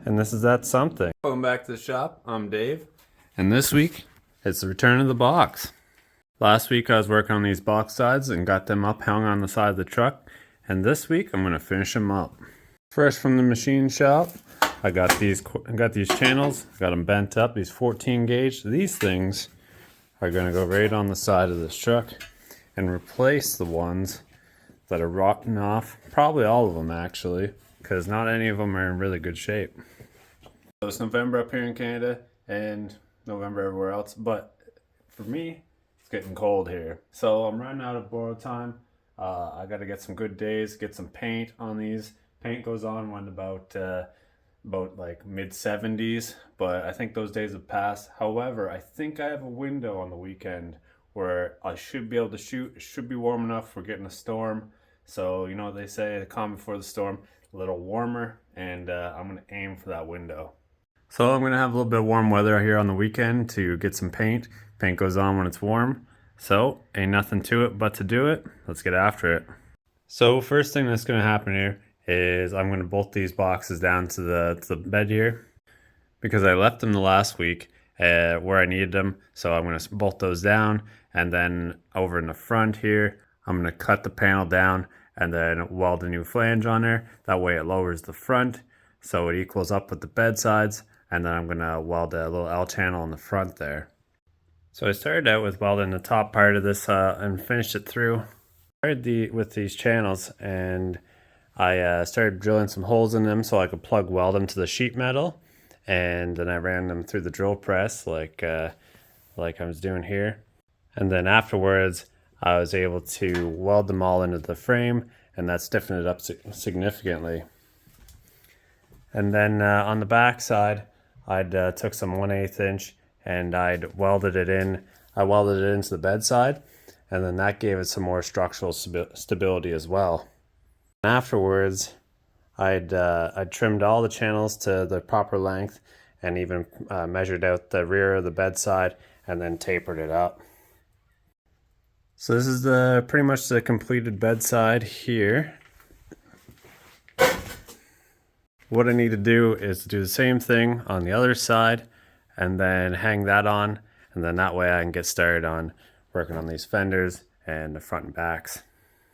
and this is That Something. Welcome back to the shop. I'm Dave, and this week it's the return of the box. Last week I was working on these box sides and got them up, hung on the side of the truck, and this week I'm going to finish them up. Fresh from the machine shop, I got these channels, got them bent up, these 14 gauge. These things are going to go right on the side of this truck and replace the ones that are rotting off. Probably all of them actually, because not any of them are in really good shape. So it's November up here in Canada and November everywhere else, but for me it's getting cold here. So I'm running out of borrow time. I got to get some good days, get some paint on these. Paint goes on when about like mid 70s, but I think those days have passed. However, I think I have a window on the weekend where I should be able to shoot. It should be warm enough. We're getting a storm, so you know what they say, the calm before the storm, a little warmer, and I'm gonna aim for that window. So I'm gonna have a little bit of warm weather here on the weekend to get some paint. Paint goes on when it's warm, so ain't nothing to it but to do it. Let's get after it. So first thing that's gonna happen here is I'm going to bolt these boxes down to the bed here, because I left them the last week where I needed them. So I'm going to bolt those down, and then over in the front here I'm going to cut the panel down and then weld a new flange on there. That way it lowers the front so it equals up with the bed sides, and then I'm going to weld a little L channel in the front there. So I started out with welding the top part of this and finished it through. I started with these channels, and I started drilling some holes in them so I could plug weld them to the sheet metal, and then I ran them through the drill press like I was doing here. And then afterwards I was able to weld them all into the frame, and that stiffened it up significantly. And then on the back side I'd took some 1/8 inch and I'd welded it in. I welded it into the bedside, and then that gave it some more structural stability as well. Afterwards, I'd trimmed all the channels to the proper length, and even measured out the rear of the bedside, and then tapered it up. So this is pretty much the completed bedside here. What I need to do is to do the same thing on the other side, and then hang that on, and then that way I can get started on working on these fenders and the front and backs.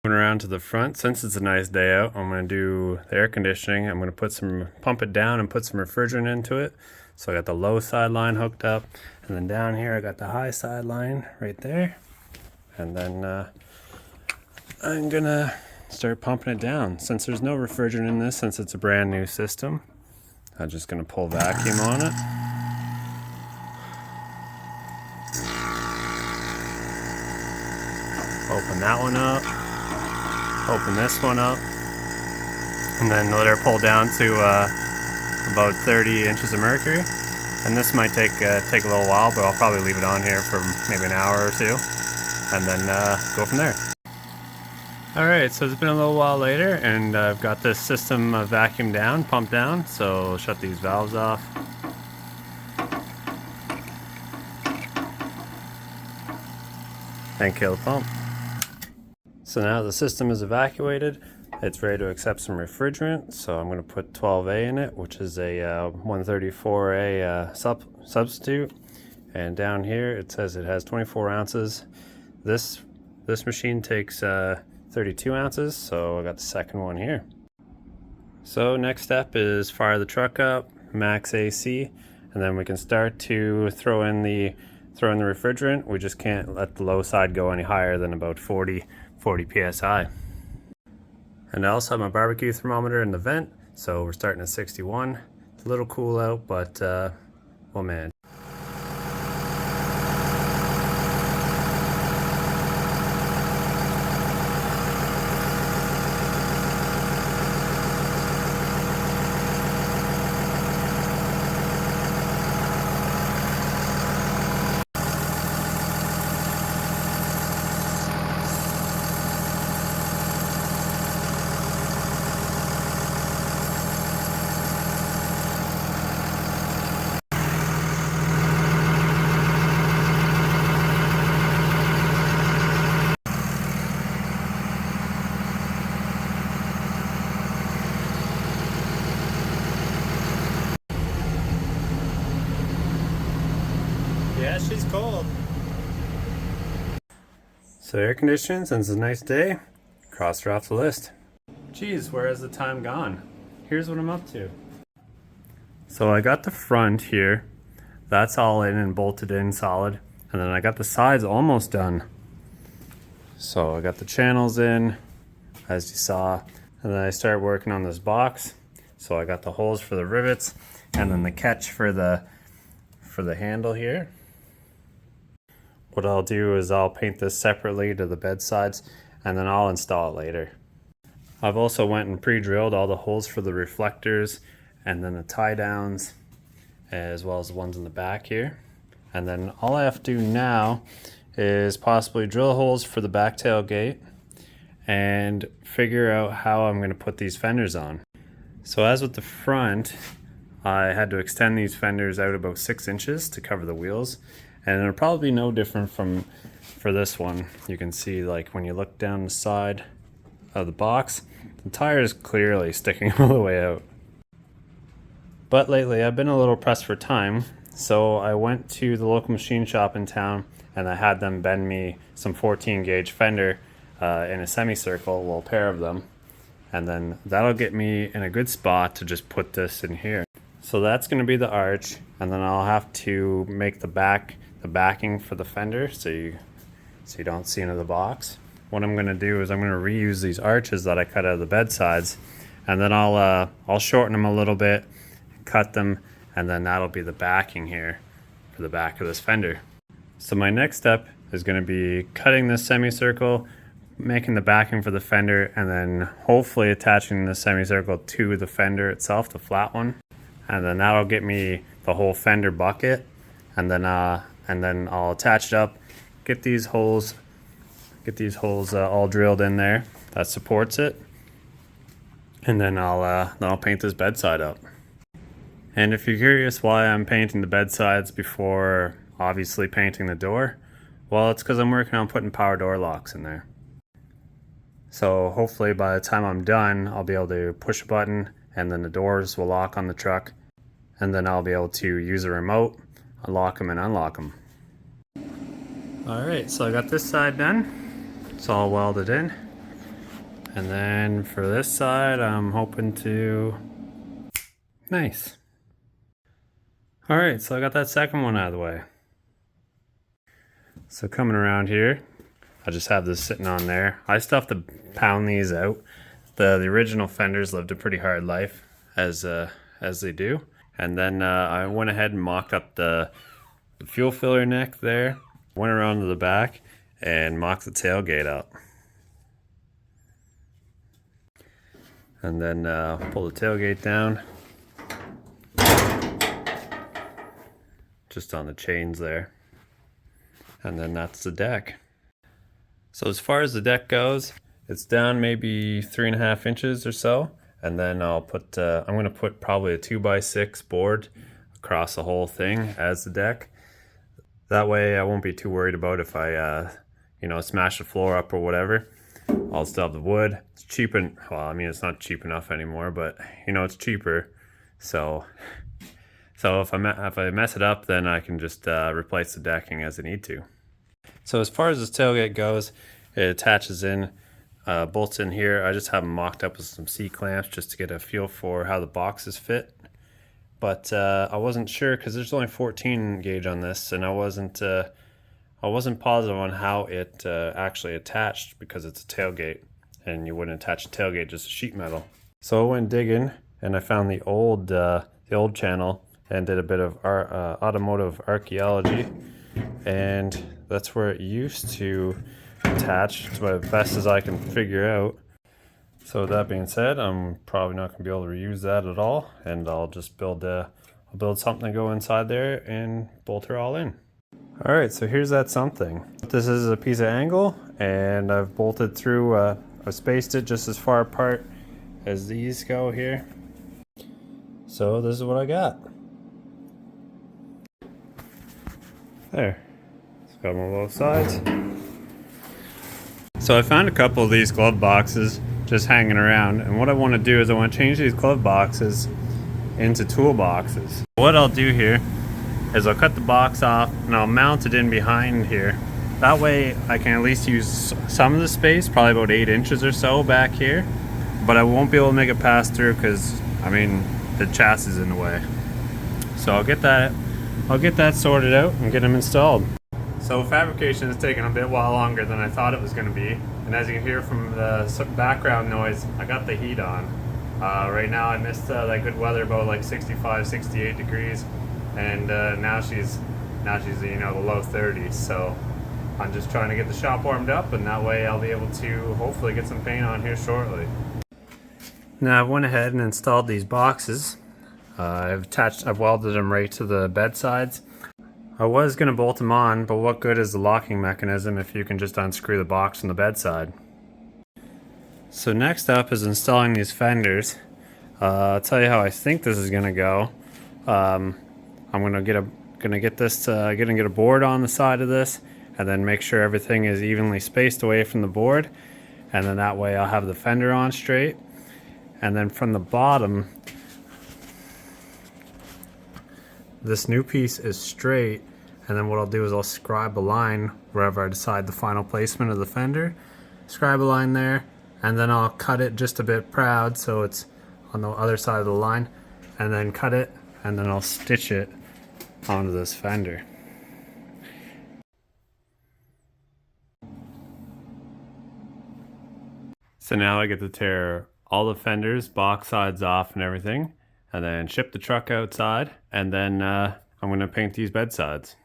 Moving around to the front, since it's a nice day out, I'm going to do the air conditioning. I'm going to pump it down and put some refrigerant into it. So I got the low side line hooked up, and then down here I got the high side line right there. And then I'm going to start pumping it down. Since there's no refrigerant in this, since it's a brand new system, I'm just going to pull vacuum on it. Open that one up. Open this one up, and then let her pull down to about 30 inches of mercury. And this might take a little while, but I'll probably leave it on here for maybe an hour or two, and then go from there. Alright, so it's been a little while later, and I've got this system vacuumed down, pumped down, so I'll shut these valves off. And kill the pump. So now the system is evacuated, it's ready to accept some refrigerant, so I'm going to put 12A in it, which is a 134A substitute. And down here it says it has 24 ounces. This machine takes 32 ounces, so I got the second one here. So next step is fire the truck up, max AC, and then we can start to throw in the refrigerant. We just can't let the low side go any higher than about 40 psi. And I also have my barbecue thermometer in the vent, so we're starting at 61. It's a little cool out, but well, man. Yeah, she's cold. So air conditioning, since it's a nice day, crossed her off the list. Geez, where has the time gone? Here's what I'm up to. So I got the front here. That's all in and bolted in solid. And then I got the sides almost done. So I got the channels in, as you saw. And then I started working on this box. So I got the holes for the rivets and then the catch for the handle here. What I'll do is I'll paint this separately to the bed sides and then I'll install it later. I've also went and pre-drilled all the holes for the reflectors and then the tie downs, as well as the ones in the back here. And then all I have to do now is possibly drill holes for the back tailgate and figure out how I'm going to put these fenders on. So as with the front, I had to extend these fenders out about 6 inches to cover the wheels, and it'll probably be no different for this one. You can see, like, when you look down the side of the box, the tire is clearly sticking all the way out. But lately I've been a little pressed for time, so I went to the local machine shop in town and I had them bend me some 14 gauge fender in a semicircle, a little pair of them, and then that'll get me in a good spot to just put this in here. So that's going to be the arch, and then I'll have to make the backing for the fender so you don't see into the box. What I'm going to do is I'm going to reuse these arches that I cut out of the bed sides, and then I'll shorten them a little bit, cut them, and then that'll be the backing here for the back of this fender. So my next step is going to be cutting this semicircle, making the backing for the fender, and then hopefully attaching the semicircle to the fender itself, the flat one. And then that'll get me the whole fender bucket, and then I'll attach it up, get these holes all drilled in there that supports it, and then I'll paint this bedside up. And if you're curious why I'm painting the bedsides before obviously painting the door, well, it's because I'm working on putting power door locks in there. So hopefully by the time I'm done, I'll be able to push a button and then the doors will lock on the truck, and then I'll be able to use a remote, unlock them and unlock them. Alright, so I got this side done. It's all welded in. And then for this side, I'm hoping to... Nice. Alright, so I got that second one out of the way. So coming around here, I just have this sitting on there. I still have to pound these out. The original fenders lived a pretty hard life, as they do. And then I went ahead and mocked up the fuel filler neck there. Went around to the back and mocked the tailgate up. And then pull the tailgate down. Just on the chains there. And then that's the deck. So as far as the deck goes, it's down maybe 3.5 inches or so. And then I'm going to put probably a 2x6 board across the whole thing as the deck. That way I won't be too worried about if I, smash the floor up or whatever. I'll still have the wood. It's cheap it's not cheap enough anymore, but it's cheaper. So if I mess it up, then I can just replace the decking as I need to. So as far as this tailgate goes, it attaches in, bolts in here. I just have them mocked up with some C-clamps just to get a feel for how the boxes fit. But I wasn't sure because there's only 14 gauge on this, and I wasn't positive on how it actually attached because it's a tailgate, and you wouldn't attach a tailgate just to sheet metal. So I went digging, and I found the old channel and did a bit of automotive archaeology, and that's where it used to attach to the best as I can figure out. So with that being said, I'm probably not going to be able to reuse that at all, and I'll just build something to go inside there and bolt her all in. Alright, so here's that something. This is a piece of angle, and I've bolted through, I've spaced it just as far apart as these go here. So this is what I got. There. It's got them on both sides. So I found a couple of these glove boxes just hanging around, and what I want to do is I want to change these glove boxes into tool boxes. What I'll do here is I'll cut the box off and I'll mount it in behind here. That way I can at least use some of the space, probably about 8 inches or so back here, but I won't be able to make it pass through because, I mean, the chassis is in the way. So I'll get that sorted out and get them installed. So fabrication has taken a bit while longer than I thought it was going to be, and as you can hear from the background noise, I got the heat on. Right now I missed that good weather, about like 65, 68 degrees, and now she's you know, the low 30s. So I'm just trying to get the shop warmed up, and that way I'll be able to hopefully get some paint on here shortly. Now I went ahead and installed these boxes. I've welded them right to the bed sides. I was going to bolt them on, but what good is the locking mechanism if you can just unscrew the box from the bedside? So next up is installing these fenders. I'll tell you how I think this is going to go. I'm going to get a board on the side of this, and then make sure everything is evenly spaced away from the board, and then that way I'll have the fender on straight. And then from the bottom, this new piece is straight, and then what I'll do is I'll scribe a line wherever I decide the final placement of the fender. Scribe a line there, and then I'll cut it just a bit proud so it's on the other side of the line, and then cut it, and then I'll stitch it onto this fender. So now I get to tear all the fenders, box sides off and everything, and then ship the truck outside, and then I'm going to paint these bed sides.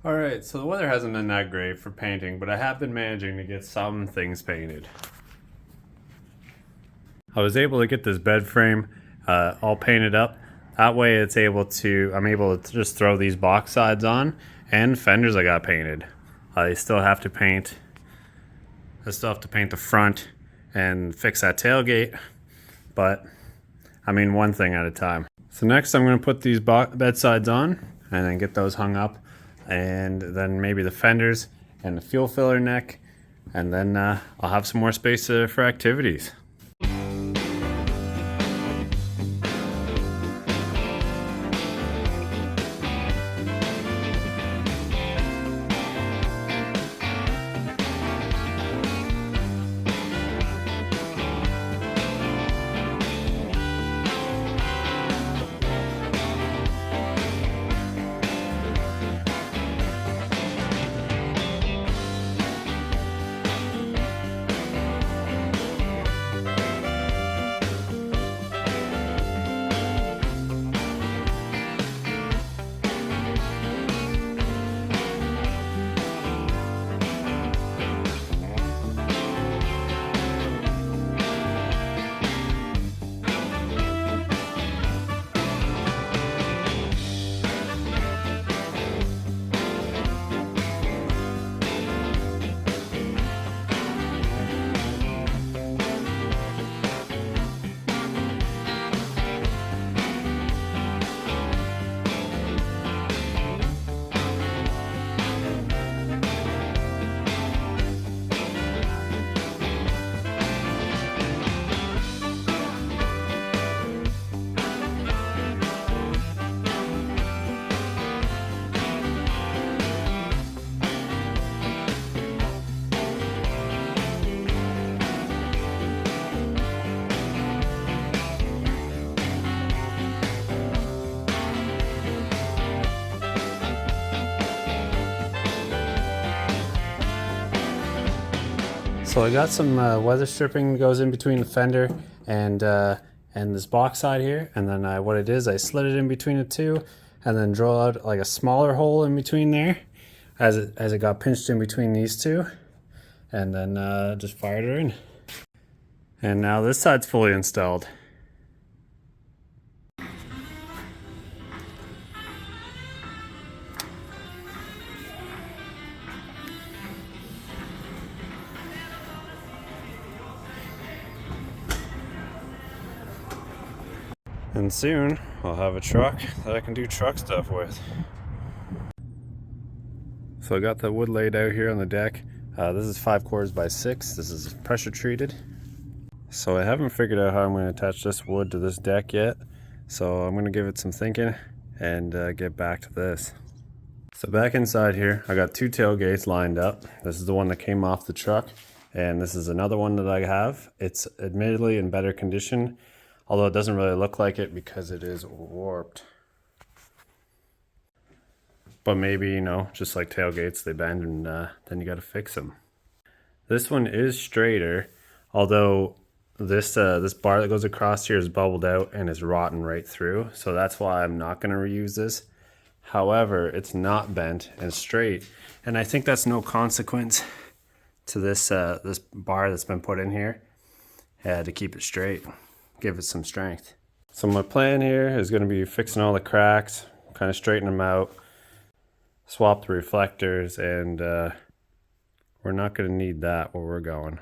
Alright, so the weather hasn't been that great for painting, but I have been managing to get some things painted. I was able to get this bed frame all painted up. That way I'm able to just throw these box sides on, and fenders I got painted. I still have to paint the front and fix that tailgate, but I mean, one thing at a time. So next I'm going to put these bed sides on and then get those hung up, and then maybe the fenders and the fuel filler neck, and then I'll have some more space for activities. So I got some weather stripping that goes in between the fender and this box side here, and then what it is, I slid it in between the two and then drill out like a smaller hole in between there as it got pinched in between these two, and then just fired her in. And now this side's fully installed. And soon I'll have a truck that I can do truck stuff with. So I got the wood laid out here on the deck. This is 5 quarters by 6. This is pressure treated. So I haven't figured out how I'm going to attach this wood to this deck yet. So I'm going to give it some thinking and get back to this. So back inside here, I got 2 tailgates lined up. This is the one that came off the truck, and this is another one that I have. It's admittedly in better condition, although it doesn't really look like it because it is warped. But maybe, you know, just like tailgates, they bend, and then you got to fix them. This one is straighter, although this bar that goes across here is bubbled out and is rotten right through. So that's why I'm not going to reuse this. However, it's not bent and straight, and I think that's no consequence to this this bar that's been put in here to keep it straight, give it some strength. So my plan here is going to be fixing all the cracks, kind of straighten them out, swap the reflectors, and we're not going to need that where we're going.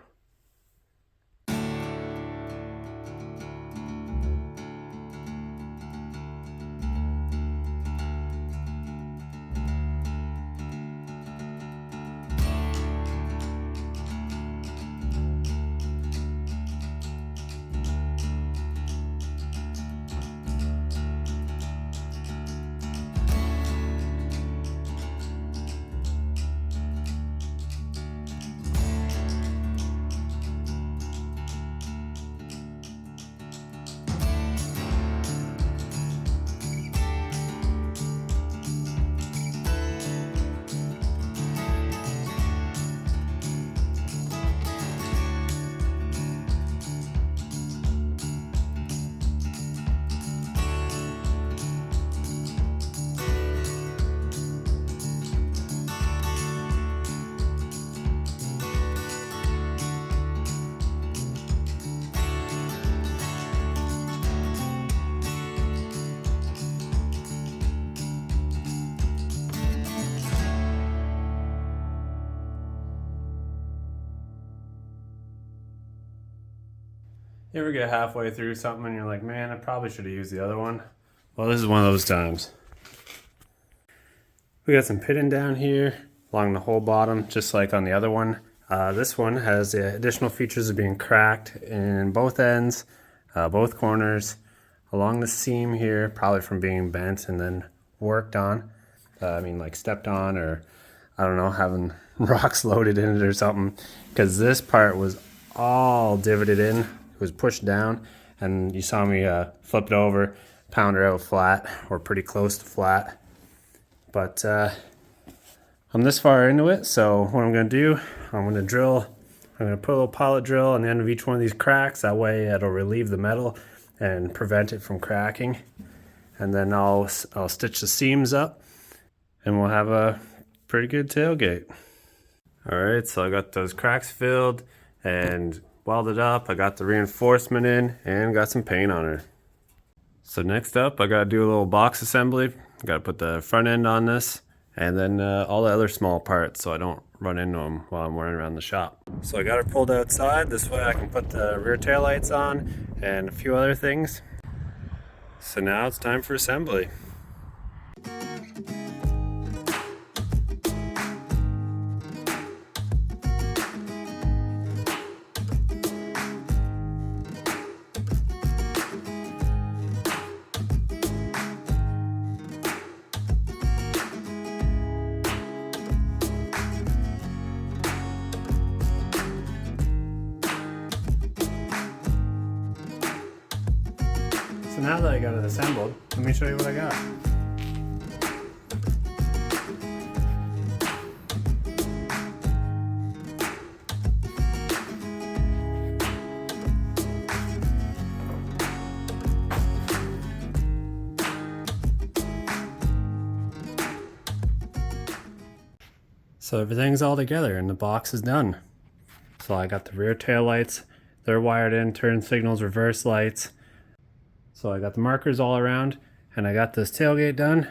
You ever get halfway through something and you're like, man, I probably should have used the other one? Well, this is one of those times. We got some pitting down here along the whole bottom, just like on the other one. This one has the additional features of being cracked in both ends, both corners, along the seam here, probably from being bent and then worked on. I mean, like stepped on, or I don't know, having rocks loaded in it or something, because this part was all divoted in. It was pushed down, and you saw me flip it over, pound her out flat, or pretty close to flat. But I'm this far into it, so what I'm going to do, I'm going to put a little pilot drill on the end of each one of these cracks. That way it'll relieve the metal and prevent it from cracking. And then I'll stitch the seams up, and we'll have a pretty good tailgate. Alright, so I got those cracks filled and welded up. I got the reinforcement in and got some paint on her. So next up, I got to do a little box assembly. Got to put the front end on this, and then all the other small parts so I don't run into them while I'm running around the shop. So I got her pulled outside. This way I can put the rear tail lights on and a few other things. So now it's time for assembly. So now that I got it assembled, let me show you what I got. So everything's all together and the box is done. So I got the rear tail lights, they're wired in, turn signals, reverse lights. So I got the markers all around and I got this tailgate done.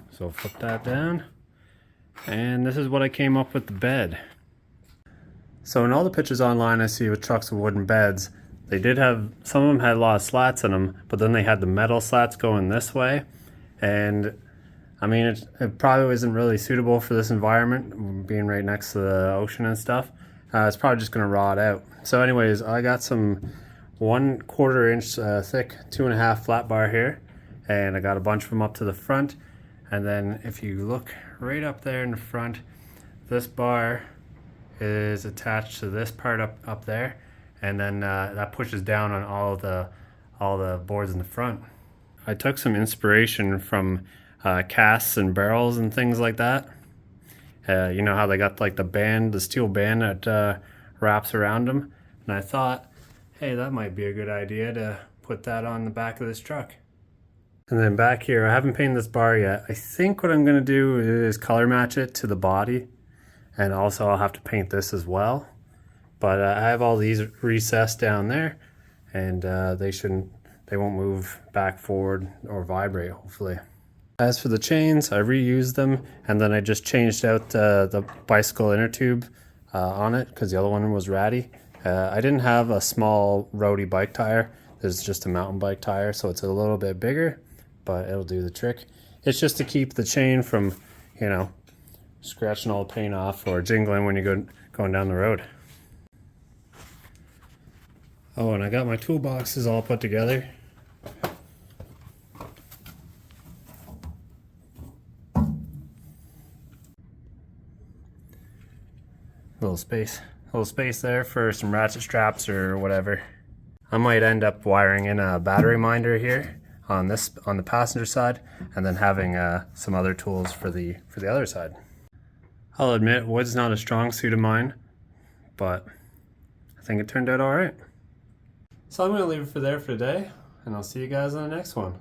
So flip that down. And this is what I came up with the bed. So in all the pictures online I see with trucks with wooden beds, they did have, some of them had a lot of slats in them, but then they had the metal slats going this way. And I mean, it probably isn't really suitable for this environment, being right next to the ocean and stuff. It's probably just gonna rot out. So anyways, I got some 1/4 inch thick 2.5 flat bar here, and I got a bunch of them up to the front. And then if you look right up there in the front, this bar is attached to this part up there, and then that pushes down on all the boards in the front. I took some inspiration from casks and barrels and things like that. You know how they got like the band, the steel band that wraps around them, and I thought, hey, that might be a good idea to put that on the back of this truck. And then back here, I haven't painted this bar yet. I think what I'm gonna do is color match it to the body, and also I'll have to paint this as well. But I have all these recessed down there, and they won't move back, forward, or vibrate, hopefully. As for the chains, I reused them, and then I just changed out the bicycle inner tube on it because the other one was ratty. I didn't have a small roadie bike tire. There's just a mountain bike tire, so it's a little bit bigger, but it'll do the trick. It's just to keep the chain from, you know, scratching all the paint off or jingling when you're going down the road. Oh, and I got my toolboxes all put together. Little space there for some ratchet straps or whatever. I might end up wiring in a battery minder here on the passenger side, and then having some other tools for the other side. I'll admit wood's not a strong suit of mine, but I think it turned out all right. So I'm gonna leave it for today, and I'll see you guys on the next one.